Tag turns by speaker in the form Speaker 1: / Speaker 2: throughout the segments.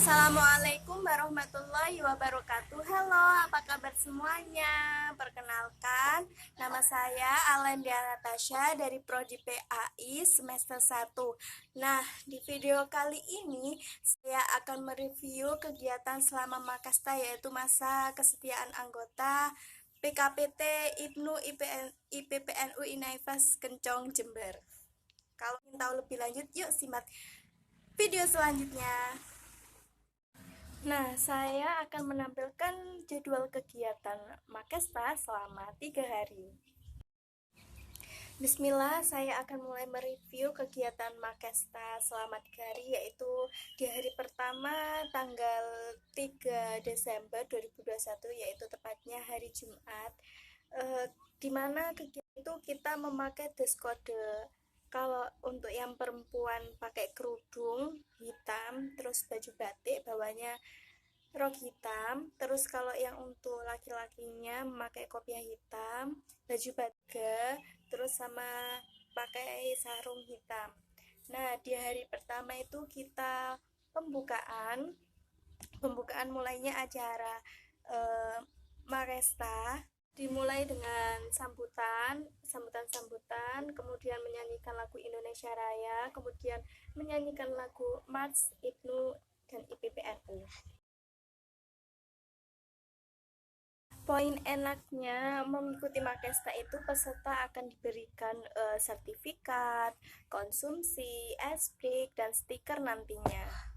Speaker 1: Assalamualaikum warahmatullahi wabarakatuh. Halo, apa kabar semuanya? Perkenalkan, nama saya Alendia Natasha dari Prodi PAI semester 1. Nah, di video kali ini saya akan mereview kegiatan selama Makasta, yaitu masa kesetiaan anggota PKPT IPNU IPPNU Inaifas Kencong Jember. Kalau ingin tahu lebih lanjut, yuk simak video selanjutnya. Nah, saya akan menampilkan jadwal kegiatan Makasta selama 3 hari. Bismillah, saya akan mulai mereview kegiatan Makasta selama 3 hari, yaitu di hari pertama tanggal 3 Desember 2021, yaitu tepatnya hari Jumat, di mana kegiatan itu kita memakai dress code. Kalau untuk yang perempuan pakai kerudung hitam, terus baju batik, bawahnya rok hitam. Terus kalau yang untuk laki-lakinya memakai kopiah hitam, baju batik, terus sama pakai sarung hitam. Nah, di hari pertama itu kita pembukaan mulainya acara Makasta dimulai dengan sambutan, kemudian menyanyikan lagu Indonesia Raya, kemudian menyanyikan lagu March IPNU dan IPPNU. Poin enaknya mengikuti Makasta itu peserta akan diberikan sertifikat, konsumsi, es-break, dan stiker nantinya.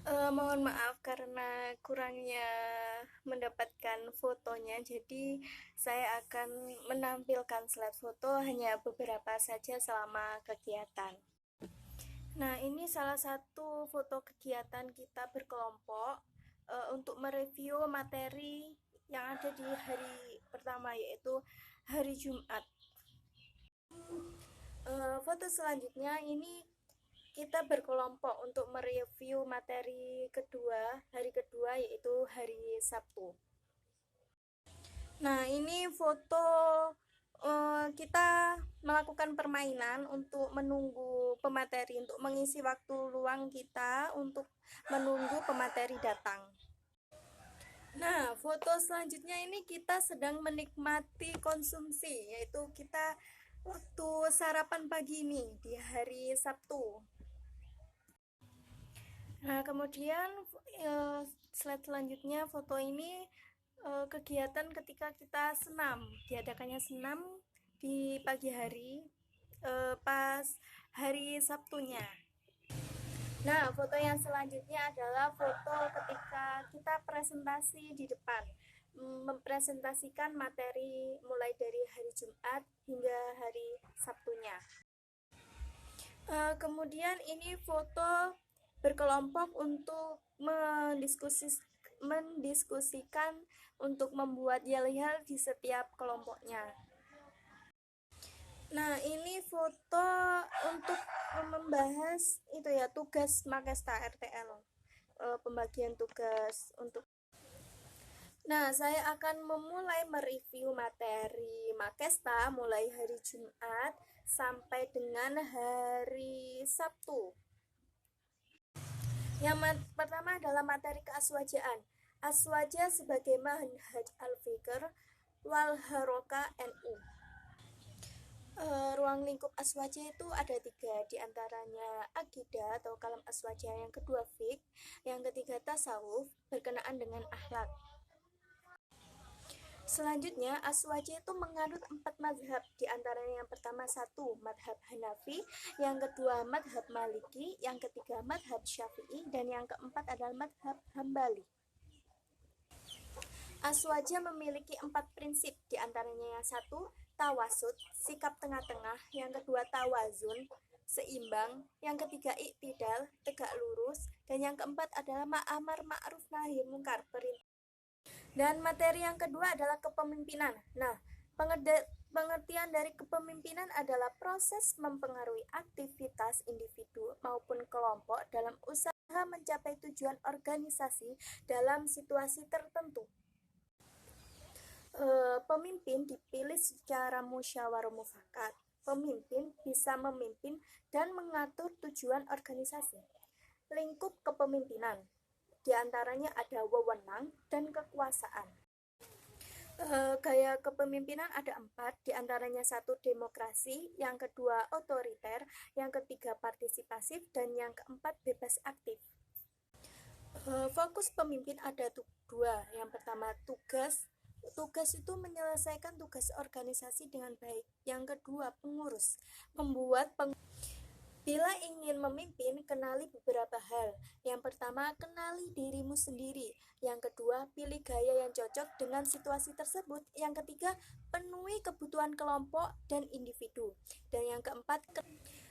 Speaker 1: Mohon maaf karena kurangnya mendapatkan fotonya, jadi saya akan menampilkan slide foto hanya beberapa saja selama kegiatan. Nah, ini salah satu foto kegiatan kita berkelompok untuk mereview materi yang ada di hari pertama, yaitu hari Jumat. Foto selanjutnya ini kita berkelompok untuk mereview materi kedua, hari kedua, yaitu hari Sabtu. Nah, ini foto kita melakukan permainan untuk menunggu pemateri, untuk mengisi waktu luang kita untuk menunggu pemateri datang. Nah, foto selanjutnya ini kita sedang menikmati konsumsi, yaitu kita waktu sarapan pagi ini di hari Sabtu. Nah, kemudian slide selanjutnya, foto ini kegiatan ketika kita senam, diadakannya senam di pagi hari pas hari Sabtunya. Nah, foto yang selanjutnya adalah foto ketika kita presentasi di depan, mempresentasikan materi mulai dari hari Jumat hingga hari Sabtunya. Kemudian ini foto berkelompok untuk mendiskusikan untuk membuat yel-yel di setiap kelompoknya. Nah, ini foto untuk membahas itu ya, tugas Makasta RTL, pembagian tugas untuk. Nah, saya akan memulai mereview materi Makasta mulai hari Jumat sampai dengan hari Sabtu. Yang pertama adalah materi keaswajaan. Aswaja sebagai manhaj al-fikr wal haroka NU. Ruang lingkup aswaja itu ada 3, diantaranya akidah atau kalam aswaja, yang kedua fiqh, yang ketiga tasawuf berkenaan dengan akhlak. Selanjutnya, aswaja itu menganut 4 mazhab, diantaranya yang pertama 1 madhab Hanafi, yang kedua madhab Maliki, yang ketiga madhab Syafi'i, dan yang keempat adalah madhab Hambali. Aswaja memiliki 4 prinsip, diantaranya yang 1 tawasud, sikap tengah-tengah, yang kedua tawazun, seimbang, yang ketiga iktidal, tegak lurus, dan yang keempat adalah amar ma'ruf nahi mungkar, perintah. Dan materi yang kedua adalah kepemimpinan. Nah, pengertian dari kepemimpinan adalah proses mempengaruhi aktivitas individu maupun kelompok dalam usaha mencapai tujuan organisasi dalam situasi tertentu. Pemimpin dipilih secara musyawarah mufakat. Pemimpin bisa memimpin dan mengatur tujuan organisasi. Lingkup kepemimpinan, di antaranya ada wewenang dan kekuasaan. Gaya kepemimpinan ada 4, diantaranya 1 demokrasi, yang kedua otoriter, yang ketiga partisipasif, dan yang keempat bebas aktif. Fokus pemimpin ada 2, yang pertama tugas. Tugas itu menyelesaikan tugas organisasi dengan baik. Yang kedua pengurus, Bila ingin memimpin, kenali beberapa hal. Yang pertama, kenali dirimu sendiri. Yang kedua, pilih gaya yang cocok dengan situasi tersebut. Yang ketiga, penuhi kebutuhan kelompok dan individu. Dan yang keempat,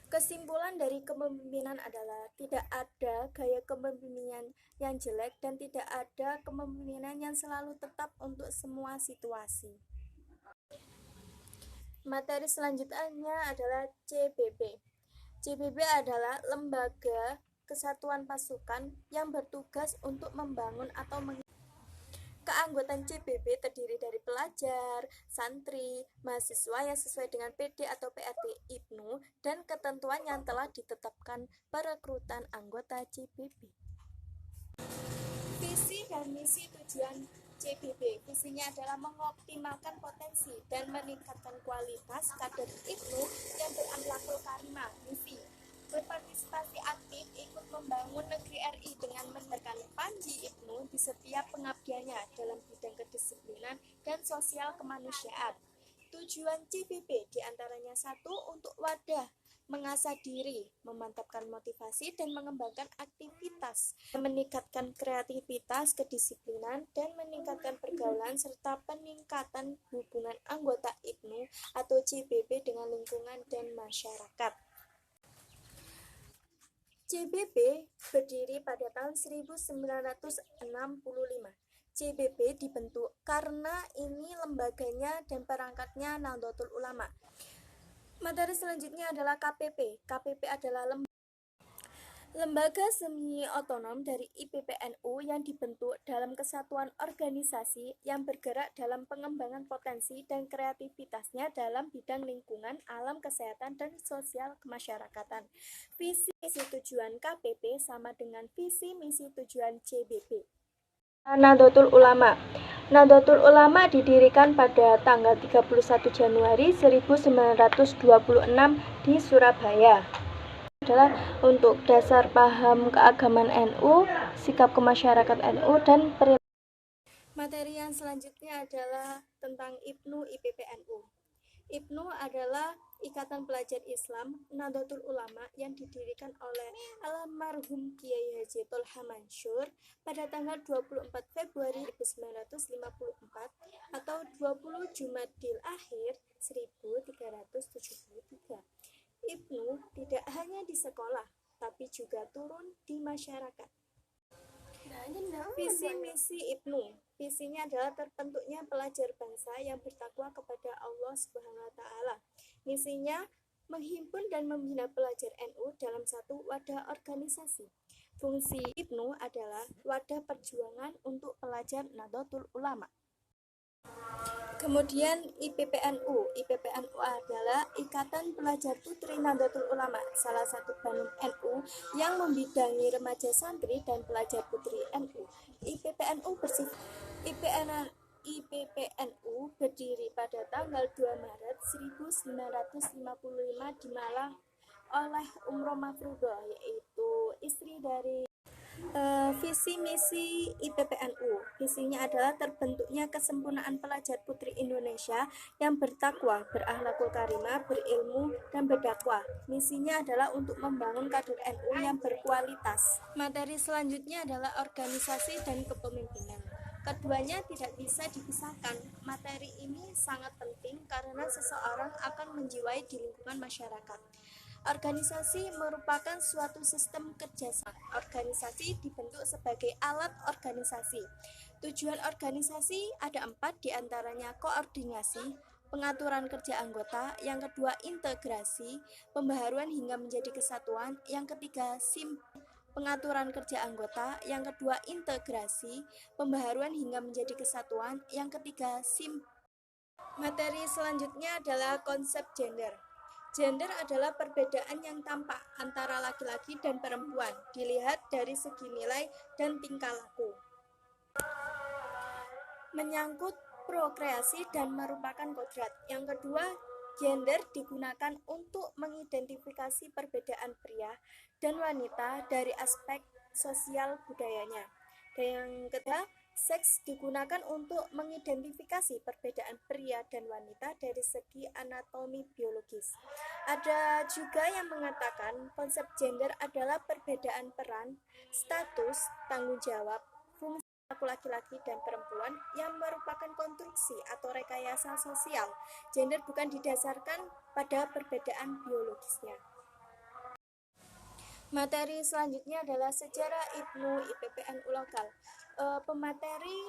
Speaker 1: kesimpulan dari kepemimpinan adalah tidak ada gaya kepemimpinan yang jelek dan tidak ada kepemimpinan yang selalu tetap untuk semua situasi. Materi selanjutnya adalah CBP. CBP adalah lembaga kesatuan pasukan yang bertugas untuk membangun atau keanggotaan CBP terdiri dari pelajar, santri, mahasiswa yang sesuai dengan PD atau PRD IPNU dan ketentuan yang telah ditetapkan perekrutan anggota CBP. Visi dan misi tujuan CBP. Visinya adalah mengoptimalkan potensi dan meningkatkan kualitas kader IPNU yang berakhlakul karimah. Misi berpartisipasi aktif ikut membangun negeri RI dengan menekan panji IPNU di setiap pengabdiannya dalam bidang kedisiplinan dan sosial kemanusiaan. Tujuan CBP diantaranya 1, untuk wadah mengasah diri, memantapkan motivasi dan mengembangkan aktivitas, meningkatkan kreativitas, kedisiplinan, dan meningkatkan pergaulan serta peningkatan hubungan anggota IPNU atau CBP dengan lingkungan dan masyarakat. CBP berdiri pada tahun 1965. CBP dibentuk karena ini lembaganya dan perangkatnya Nahdlatul Ulama. Materi selanjutnya adalah KPP. KPP adalah lembaga semi otonom dari IPPNU yang dibentuk dalam kesatuan organisasi yang bergerak dalam pengembangan potensi dan kreativitasnya dalam bidang lingkungan, alam, kesehatan, dan sosial kemasyarakatan. Visi misi tujuan KPP sama dengan visi misi tujuan CBP. Nahdlatul Ulama. Nahdlatul Ulama didirikan pada tanggal 31 Januari 1926 di Surabaya. Adalah untuk dasar paham keagamaan NU, sikap kemasyarakatan NU, dan perilaku. Materi yang selanjutnya adalah tentang IPNU IPPNU. IPNU adalah Ikatan Pelajar Islam Nahdlatul Ulama yang didirikan oleh almarhum Kiai Haji Tholha Mansur pada tanggal 24 Februari 1954 atau 20 Jumadil Akhir 1373. IPNU tidak hanya di sekolah, tapi juga turun di masyarakat. Visi misi IPNU. Visinya adalah terbentuknya pelajar bangsa yang bertakwa kepada Allah Subhanahu wa taala. Misinya menghimpun dan membina pelajar NU dalam satu wadah organisasi. Fungsi IPNU adalah wadah perjuangan untuk pelajar Nahdlatul Ulama. Kemudian IPPNU. IPPNU adalah Ikatan Pelajar Putri Nahdlatul Ulama, salah satu banun NU yang membidangi remaja santri dan pelajar putri NU. IPPNU berdiri pada tanggal 2 Maret 1955 di Malang oleh Umroh Mafruḍah, yaitu istri dari visi misi IPPNU. Visinya adalah terbentuknya kesempurnaan pelajar putri Indonesia yang bertakwa, berakhlakul karimah, berilmu, dan berdakwah. Misinya adalah untuk membangun kader NU yang berkualitas. Materi selanjutnya adalah organisasi dan kepemimpinan. Keduanya tidak bisa dipisahkan. Materi ini sangat penting karena seseorang akan menjiwai di lingkungan masyarakat. Organisasi merupakan suatu sistem kerjasama. Organisasi dibentuk sebagai alat organisasi. Tujuan organisasi ada 4, diantaranya koordinasi, pengaturan kerja anggota, yang kedua integrasi, pembaharuan hingga menjadi kesatuan, yang ketiga pengaturan kerja anggota, yang kedua integrasi, pembaharuan hingga menjadi kesatuan, yang ketiga Materi selanjutnya adalah konsep gender. Gender adalah perbedaan yang tampak antara laki-laki dan perempuan, dilihat dari segi nilai dan tingkah laku. Menyangkut prokreasi dan merupakan kodrat. Yang kedua, gender digunakan untuk mengidentifikasi perbedaan pria dan wanita dari aspek sosial budayanya. Dan yang ketiga, seks digunakan untuk mengidentifikasi perbedaan pria dan wanita dari segi anatomi biologis. Ada juga yang mengatakan konsep gender adalah perbedaan peran, status, tanggung jawab, fungsi perilaku laki-laki dan perempuan yang merupakan konstruksi atau rekayasa sosial. Gender bukan didasarkan pada perbedaan biologisnya. Materi selanjutnya adalah sejarah Ibnu IPPNU lokal. Pemateri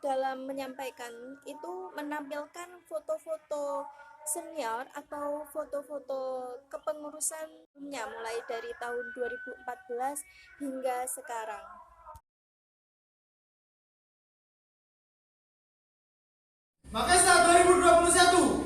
Speaker 1: dalam menyampaikan itu menampilkan foto-foto senior atau foto-foto kepengurusannya mulai dari tahun 2014 hingga sekarang.
Speaker 2: Makassar 2021